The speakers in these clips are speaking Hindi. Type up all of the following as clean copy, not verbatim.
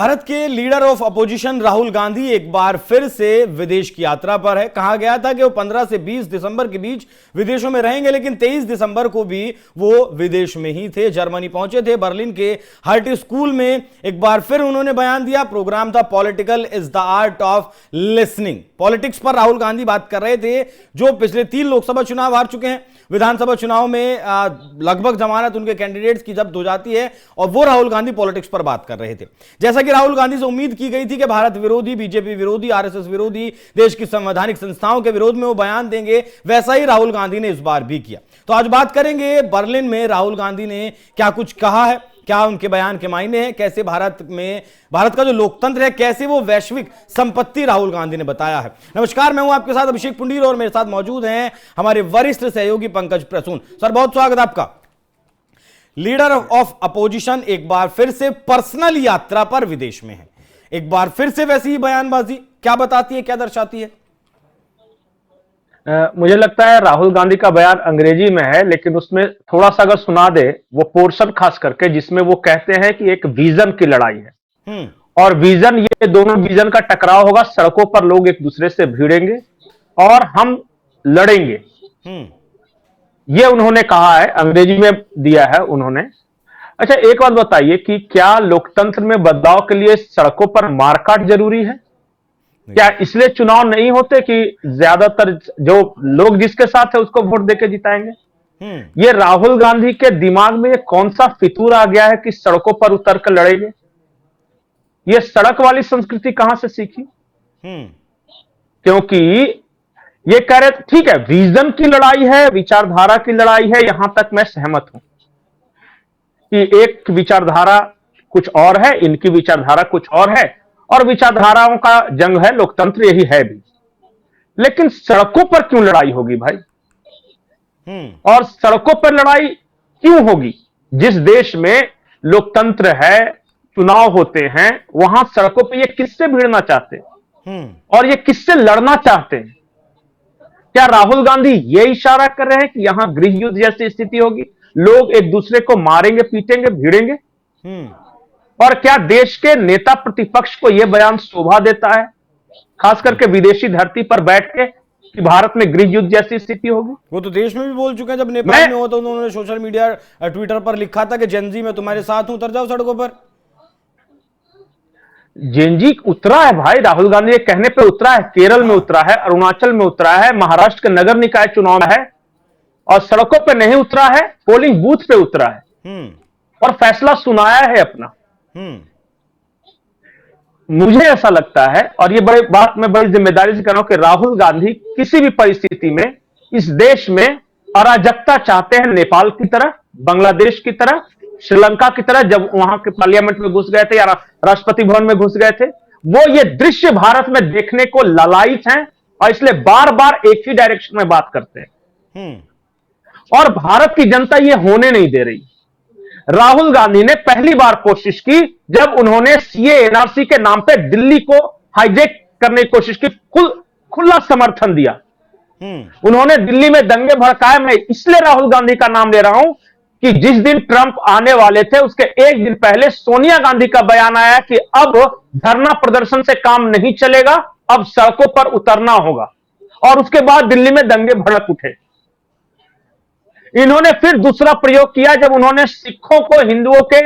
भारत के leader of opposition Rahul Gandhi एक बार फिर से विदेश की यात्रा पर है। कहा गया था कि वो 15 से 20 दिसंबर के बीच विदेशों में रहेंगे, लेकिन 23 दिसंबर को भी वो विदेश में ही थे। जर्मनी पहुंचे थे, बर्लिन के हर्ट स्कूल में एक बार फिर उन्होंने बयान दिया। प्रोग्राम था political is the art of listening. Politics पर राहुल गांधी बात कर रहे थे, जो पिछले 3 लोकसभा चुनाव हार चुके हैं। विधानसभा चुनाव में लगभग जमानत उनके कैंडिडेट्स की जब्त हो जाती है, और वो राहुल गांधी पॉलिटिक्स पर बात कर रहे थे। जैसा कि राहुल गांधी से उम्मीद की गई थी कि भारत विरोधी, बीजेपी विरोधी, आरएसएस विरोधी, देश की संवैधानिक संस्थाओं के विरोध में वो बयान देंगे, वैसा ही राहुल गांधी ने इस बार भी किया। तो आज बात करेंगे बर्लिन में राहुल गांधी ने क्या कुछ कहा है, क्या उनके बयान के मायने हैं, कैसे भारत का जो लोकतंत्र है, कैसे वो वैश्विक संपत्ति राहुल गांधी ने बताया है। नमस्कार, मैं हूं आपके साथ अभिषेक पुंडीर और मेरे साथ मौजूद हैं हमारे वरिष्ठ सहयोगी पंकज प्रसून। सर, बहुत स्वागत आपका। लीडर ऑफ अपोजिशन एक बार फिर से पर्सनल यात्रा पर विदेश में है, एक बार फिर से वैसी ही बयानबाजी क्या बताती है, क्या दर्शाती है? मुझे लगता है राहुल गांधी का बयान अंग्रेजी में है, लेकिन उसमें थोड़ा सा अगर सुना दे वो पोर्शन खास करके, जिसमें वो कहते हैं कि एक विजन की लड़ाई है और विजन, ये दोनों विजन का टकराव होगा। सड़कों पर लोग एक दूसरे से भिड़ेंगे और हम लड़ेंगे, ये उन्होंने कहा है, अंग्रेजी में दिया है उन्होंने। अच्छा, एक बात बताइए कि क्या लोकतंत्र में बदलाव के लिए सड़कों पर मारकाट जरूरी है? क्या इसलिए चुनाव नहीं होते कि ज्यादातर जो लोग जिसके साथ है उसको वोट देके जिताएंगे? ये राहुल गांधी के दिमाग में ये कौन सा फितूर आ गया है कि सड़कों पर उतर कर लड़ेंगे? ये सड़क वाली संस्कृति कहां से सीखी? क्योंकि ये कह रहे, ठीक है, विजन की लड़ाई है, विचारधारा की लड़ाई है, यहां तक मैं सहमत हूं कि एक विचारधारा कुछ और है, इनकी विचारधारा कुछ और है, और विचारधाराओं का जंग है, लोकतंत्र यही है भी। लेकिन सड़कों पर क्यों लड़ाई होगी भाई? और सड़कों पर लड़ाई क्यों होगी? जिस देश में लोकतंत्र है, चुनाव होते हैं, वहां सड़कों पर ये किससे भिड़ना चाहते हैं और ये किससे लड़ना चाहते हैं? क्या राहुल गांधी ये इशारा कर रहे हैं कि यहां गृह युद्ध जैसी स्थिति होगी, लोग एक दूसरे को मारेंगे, पीटेंगे, भिड़ेंगे? और क्या देश के नेता प्रतिपक्ष को यह बयान शोभा देता है, खास करके विदेशी धरती पर बैठ के, कि भारत में गृह युद्ध जैसी स्थिति होगी? वो तो देश में भी बोल चुके हैं। जब नेपाल में हुआ तो उन्होंने सोशल मीडिया, ट्विटर पर लिखा था कि जेनजी मैं तुम्हारे साथ हूं, उतर जाओ सड़कों पर। जेनजी उतरा है भाई, राहुल गांधी के कहने पे उतरा है। केरल में उतरा है, अरुणाचल में उतरा है, महाराष्ट्र के नगर निकाय चुनाव है, और सड़कों पे नहीं उतरा है, पोलिंग बूथ पे उतरा है और फैसला सुनाया है अपना। मुझे ऐसा लगता है, और ये बड़ी बात मैं बड़ी जिम्मेदारी से कह रहा हूं, कि राहुल गांधी किसी भी परिस्थिति में इस देश में अराजकता चाहते हैं, नेपाल की तरह, बांग्लादेश की तरह, श्रीलंका की तरह। जब वहां के पार्लियामेंट में घुस गए थे या राष्ट्रपति भवन में घुस गए थे, वो ये दृश्य भारत में देखने को लालायित हैं और इसलिए बार बार एक ही डायरेक्शन में बात करते हैं, और भारत की जनता ये होने नहीं दे रही। राहुल गांधी ने पहली बार कोशिश की जब उन्होंने सीए एनआरसी के नाम पे दिल्ली को हाईजैक करने की कोशिश की, खुला समर्थन दिया। उन्होंने दिल्ली में दंगे भड़काए। मैं इसलिए राहुल गांधी का नाम ले रहा हूं कि जिस दिन ट्रंप आने वाले थे उसके एक दिन पहले सोनिया गांधी का बयान आया कि अब धरना प्रदर्शन से काम नहीं चलेगा, अब सड़कों पर उतरना होगा, और उसके बाद दिल्ली में दंगे भड़क उठे। इन्होंने फिर दूसरा प्रयोग किया जब उन्होंने सिखों को हिंदुओं के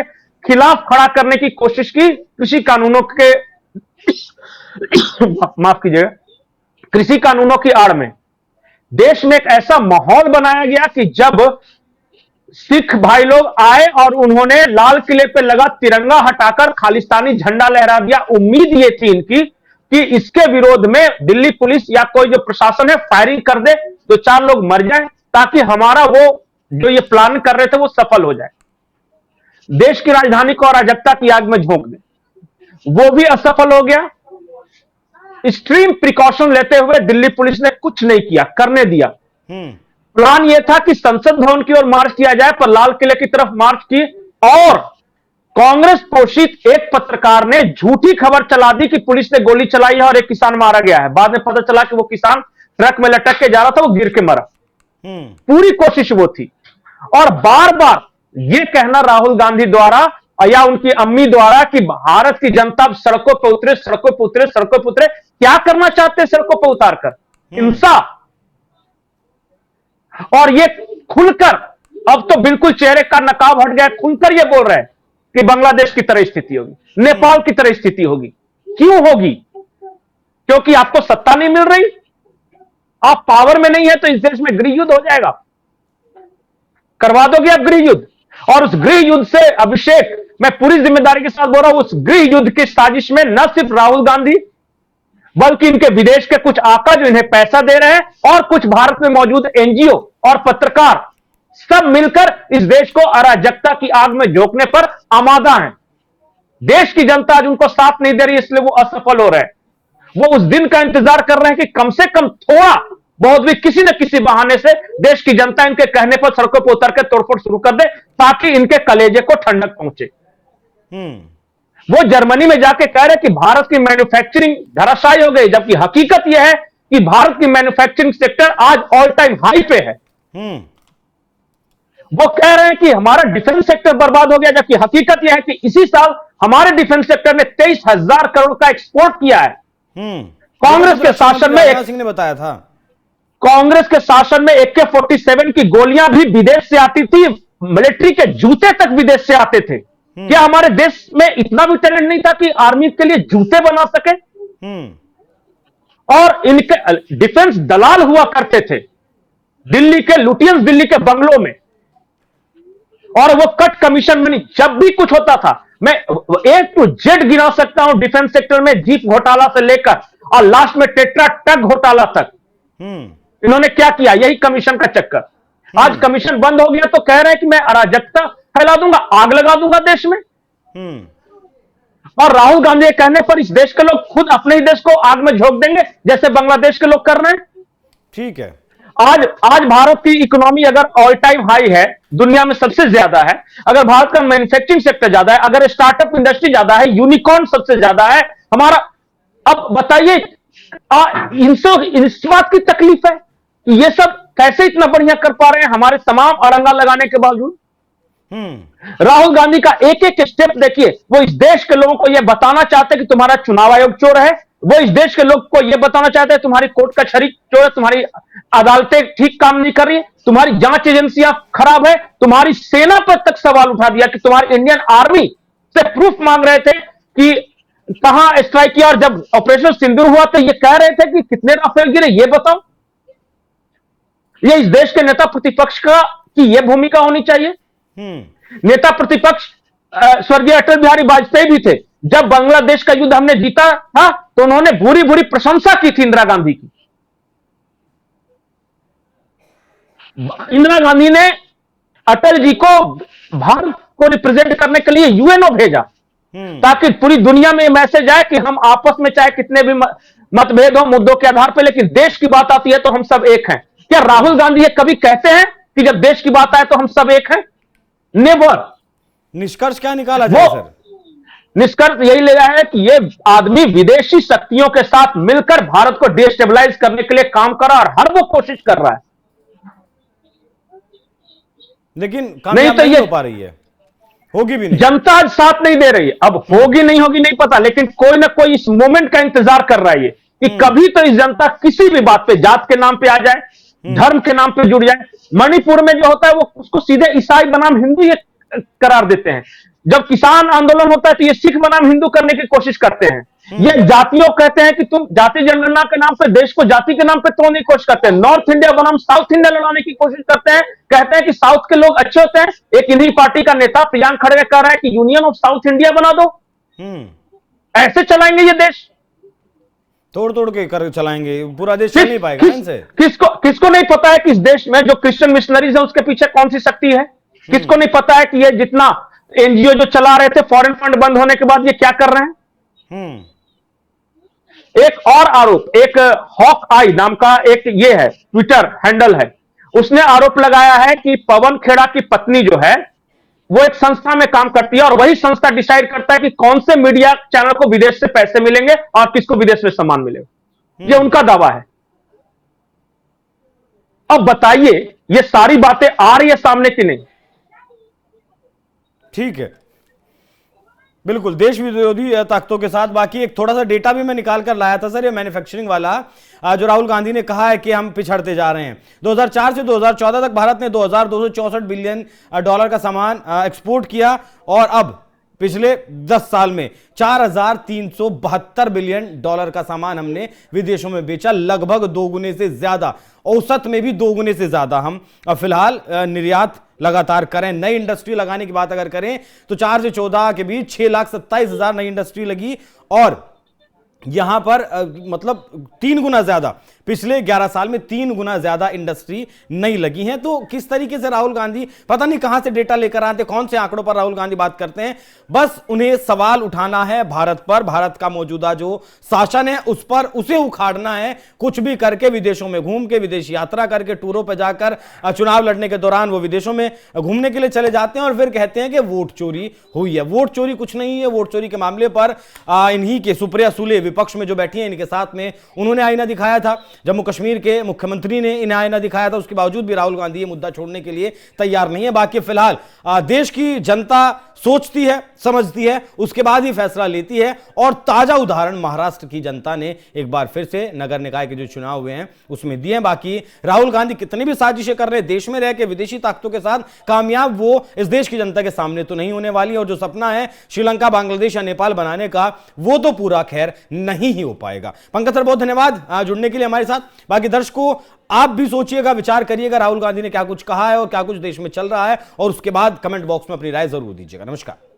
खिलाफ खड़ा करने की कोशिश की, कृषि कानूनों के माफ कीजिएगा, कृषि कानूनों की आड़ में। देश में एक ऐसा माहौल बनाया गया कि जब सिख भाई लोग आए और उन्होंने लाल किले पे लगा तिरंगा हटाकर खालिस्तानी झंडा लहरा दिया, उम्मीद ये थी इनकी कि इसके विरोध में दिल्ली पुलिस या कोई जो प्रशासन है फायरिंग कर दे, तो 4 लोग मर जाएं, ताकि हमारा वो जो ये प्लान कर रहे थे वो सफल हो जाए, देश की राजधानी को अराजकता की आग में झोंक दे। वो भी असफल हो गया। एक्सट्रीम प्रिकॉशन लेते हुए दिल्ली पुलिस ने कुछ नहीं किया, करने दिया। प्लान यह था कि संसद भवन की ओर मार्च किया जाए, पर लाल किले की तरफ मार्च की, और कांग्रेस पोषित एक पत्रकार ने झूठी खबर चला दी कि पुलिस ने गोली चलाई है और एक किसान मारा गया है। बाद में पता चला कि वो किसान ट्रक में लटक के जा रहा था, वो गिर के मरा। पूरी कोशिश वो थी। और बार बार यह कहना राहुल गांधी द्वारा या उनकी अम्मी द्वारा कि भारत की जनता अब सड़कों पर उतरे, सड़कों पर उतरे, सड़कों पर उतरे। क्या करना चाहते हैं सड़कों पर उतारकर? हिंसा। और ये खुलकर, अब तो बिल्कुल चेहरे का नकाब हट गया, खुलकर ये बोल रहे हैं कि बांग्लादेश की तरह स्थिति होगी, नेपाल की तरह स्थिति होगी। क्यों होगी? क्योंकि आपको सत्ता नहीं मिल रही, आप पावर में नहीं है, तो इस देश में गृह युद्ध हो जाएगा। करवा दोगे आप गृह युद्ध, और उस गृह युद्ध से अभिषेक, मैं पूरी जिम्मेदारी के साथ बोल रहा हूं, उस गृह युद्ध की साजिश में न सिर्फ राहुल गांधी बल्कि इनके विदेश के कुछ आका जो इन्हें पैसा दे रहे हैं और कुछ भारत में मौजूद एनजीओ और पत्रकार सब मिलकर इस देश को अराजकता की आग में झोंकने पर आमादा हैं। देश की जनता आज उनको साथ नहीं दे रही, इसलिए वो असफल हो रहे हैं। वो उस दिन का इंतजार कर रहे हैं कि कम से कम थोड़ा बहुत भी किसी न किसी बहाने से देश की जनता इनके कहने पर सड़कों पर उतर के तोड़फोड़ शुरू कर दे, ताकि इनके कलेजे को ठंडक पहुंचे। वो जर्मनी में जाके कह रहे कि भारत की मैन्युफैक्चरिंग धराशायी हो गई, जबकि हकीकत यह है कि भारत की मैन्युफैक्चरिंग सेक्टर आज ऑल टाइम हाई पे है। वो कह रहे हैं कि हमारा डिफेंस सेक्टर बर्बाद हो गया, जबकि हकीकत यह है कि इसी साल हमारे डिफेंस सेक्टर ने 23,000 करोड़ का एक्सपोर्ट किया है। कांग्रेस के शासन में राजनाथ सिंह ने बताया था, कांग्रेस के शासन में AK-47 की गोलियां भी विदेश से आती थी, मिलिट्री के जूते तक विदेश से आते थे। क्या हमारे देश में इतना भी टैलेंट नहीं था कि आर्मी के लिए जूते बना सके? और इनके डिफेंस दलाल हुआ करते थे दिल्ली के लुटियंस, दिल्ली के बंगलों में, और वो कट कमीशन मनी। जब भी कुछ होता था, मैं A to Z गिना सकता हूं डिफेंस सेक्टर में, जीप घोटाला से लेकर और लास्ट में टेट्रा टग घोटाला तक। इन्होंने क्या किया? यही कमीशन का चक्कर। आज कमीशन बंद हो गया तो कह रहे हैं कि मैं अराजकता फैला दूंगा, आग लगा दूंगा देश में। और राहुल गांधी के कहने पर इस देश के लोग खुद अपने ही देश को आग में झोंक देंगे, जैसे बांग्लादेश के लोग कर रहे हैं। ठीक है। आज भारत की इकोनॉमी अगर ऑल टाइम हाई है, दुनिया में सबसे ज्यादा है, अगर भारत का मैन्युफैक्चरिंग सेक्टर ज्यादा है, अगर स्टार्टअप इंडस्ट्री ज्यादा है, यूनिकॉर्न सबसे ज्यादा है हमारा, अब बताइए इस बात की तकलीफ है कि ये सब कैसे इतना बढ़िया कर पा रहे हैं हमारे तमाम अड़ंगा लगाने के बावजूद। राहुल गांधी का एक एक स्टेप देखिए, वो इस देश के लोगों को यह बताना चाहते हैं कि तुम्हारा चुनाव आयोग चोर है, वो इस देश के लोग को यह बताना चाहते हैं तुम्हारी कोर्ट कचहरी चोर है, तुम्हारी अदालतें ठीक काम नहीं कर रही, तुम्हारी जांच एजेंसियां खराब है, तुम्हारी सेना पर तक सवाल उठा दिया कि तुम्हारी इंडियन आर्मी से प्रूफ मांग रहे थे कि कहां स्ट्राइक किया, और जब ऑपरेशन सिंदूर हुआ तो ये कह रहे थे कि कितने राफेल गिरे, ये बताओ। ये इस देश के नेता प्रतिपक्ष का की यह भूमिका होनी चाहिए। नेता प्रतिपक्ष स्वर्गीय अटल बिहारी वाजपेयी भी थे। जब बांग्लादेश का युद्ध हमने जीता था तो उन्होंने भूरी भूरी प्रशंसा की थी इंदिरा गांधी की। इंदिरा गांधी ने अटल जी को भारत को रिप्रेजेंट करने के लिए यूएनओ भेजा, ताकि पूरी दुनिया में मैसेज आए कि हम आपस में चाहे कितने भी मतभेद हो मुद्दों के आधार पर, लेकिन देश की बात आती है तो हम सब एक हैं। क्या राहुल गांधी ये कभी कहते हैं कि जब देश की बात आए तो हम सब एक हैं? नेवर। निष्कर्ष क्या निकाला जाए सर? निष्कर्ष यही ले रहा है कि ये आदमी विदेशी शक्तियों के साथ मिलकर भारत को डिस्टेबलाइज करने के लिए काम कर रहा है, और हर वो कोशिश कर रहा है, लेकिन कामयाब नहीं हो पा रही है, होगी भी नहीं। जनता आज साथ नहीं दे रही है। अब होगी नहीं होगी नहीं पता, लेकिन कोई ना कोई इस मोमेंट का इंतजार कर रहा है कि कभी तो इस जनता किसी भी बात पे जात के नाम पे आ जाए, धर्म के नाम पे जुड़ जाए। मणिपुर में जो होता है वो उसको सीधे ईसाई बनाम हिंदू ये करार देते हैं। जब किसान आंदोलन होता है तो ये सिख बनाम हिंदू करने की कोशिश करते हैं। ये जातियों कहते हैं कि तुम जाति जनगणना के नाम पे देश को जाति के नाम पे तोड़ने की कोशिश करते हैं। नॉर्थ इंडिया बनाम साउथ इंडिया लड़ाने की कोशिश करते हैं, कहते हैं कि साउथ के लोग अच्छे होते हैं। एक इन्हीं पार्टी का नेता प्रियांक खड़गे कह रहा है कि यूनियन ऑफ साउथ इंडिया बना दो। ऐसे चलाएंगे ये देश, तोड़ तोड़ के कर चलाएंगे, पूरा देश चल नहीं पाएगा इनसे। किसको नहीं पता है कि इस देश में जो क्रिश्चियन मिशनरीज है उसके पीछे कौन सी शक्ति है? किसको नहीं पता है कि ये जितना एनजीओ जो चला रहे थे फॉरेन फंड बंद होने के बाद ये क्या कर रहे हैं? एक और आरोप, एक हॉक आई नाम का एक ये है ट्विटर हैंडल है, उसने आरोप लगाया है कि पवन खेड़ा की पत्नी जो है वो एक संस्था में काम करती है, और वही संस्था डिसाइड करता है कि कौन से मीडिया चैनल को विदेश से पैसे मिलेंगे और किसको विदेश में सम्मान मिलेगा। ये उनका दावा है। अब बताइए ये सारी बातें आ रही है सामने कि नहीं? ठीक है, बिल्कुल, देश विरोधी ताकतों के साथ। बाकी एक थोड़ा सा डेटा भी मैं निकाल कर लाया था सर, ये मैन्युफैक्चरिंग वाला, जो राहुल गांधी ने कहा है कि हम पिछड़ते जा रहे हैं। 2004 से 2014 तक भारत ने 2264 बिलियन डॉलर का सामान एक्सपोर्ट किया, और अब पिछले 10 साल में 4372 बिलियन डॉलर का सामान हमने विदेशों में बेचा, लगभग 2 गुने से ज्यादा, औसत में भी 2 गुने से ज्यादा हम फिलहाल निर्यात लगातार करें। नई इंडस्ट्री लगाने की बात अगर करें तो 4 से 14 के बीच 6,27,000 नई इंडस्ट्री लगी, और यहां पर मतलब 3 गुना ज्यादा, पिछले 11 साल में 3 गुना ज्यादा इंडस्ट्री नई लगी हैं। तो किस तरीके से राहुल गांधी पता नहीं कहां से डेटा लेकर आते, कौन से आंकड़ों पर राहुल गांधी बात करते हैं। बस उन्हें सवाल उठाना है भारत पर, भारत का मौजूदा जो शासन है उस पर, उसे उखाड़ना है, कुछ भी करके, विदेशों में घूम के, विदेश यात्रा करके, टूरों पर जाकर, चुनाव लड़ने के दौरान वो विदेशों में घूमने के लिए चले जाते हैं और फिर कहते हैं कि वोट चोरी हुई है। वोट चोरी कुछ नहीं है। वोट चोरी के मामले पर इन्हीं के सुप्रिया सुले विपक्ष में जो बैठी हैं, इनके साथ में उन्होंने आईना दिखाया था। जम्मू कश्मीर के मुख्यमंत्री ने इन्हें आईना दिखाया था, उसके बावजूद भी राहुल गांधी ये मुद्दा छोड़ने के लिए तैयार नहीं है। बाकी फिलहाल देश की जनता सोचती है, समझती है, उसके बाद ही फैसला लेती है। और ताजा उदाहरण महाराष्ट्र की जनता ने एक बार फिर से नगर निकाय के जो चुनाव हुए हैं उसमें दिए। बाकी राहुल गांधी कितनी भी साजिशें कर रहे हैं देश में रह के विदेशी ताकतों के साथ, कामयाब वो इस देश की जनता के सामने तो नहीं होने वाली। और जो सपना है श्रीलंका, बांग्लादेश या नेपाल बनाने का, वो तो पूरा खैर नहीं ही हो पाएगा। पंकज सर, बहुत धन्यवाद जुड़ने के लिए हमारे साथ। बाकी दर्शकों, आप भी सोचिएगा, विचार करिएगा राहुल गांधी ने क्या कुछ कहा है और क्या कुछ देश में चल रहा है, और उसके बाद कमेंट बॉक्स में अपनी राय जरूर दीजिएगा। नमस्कार।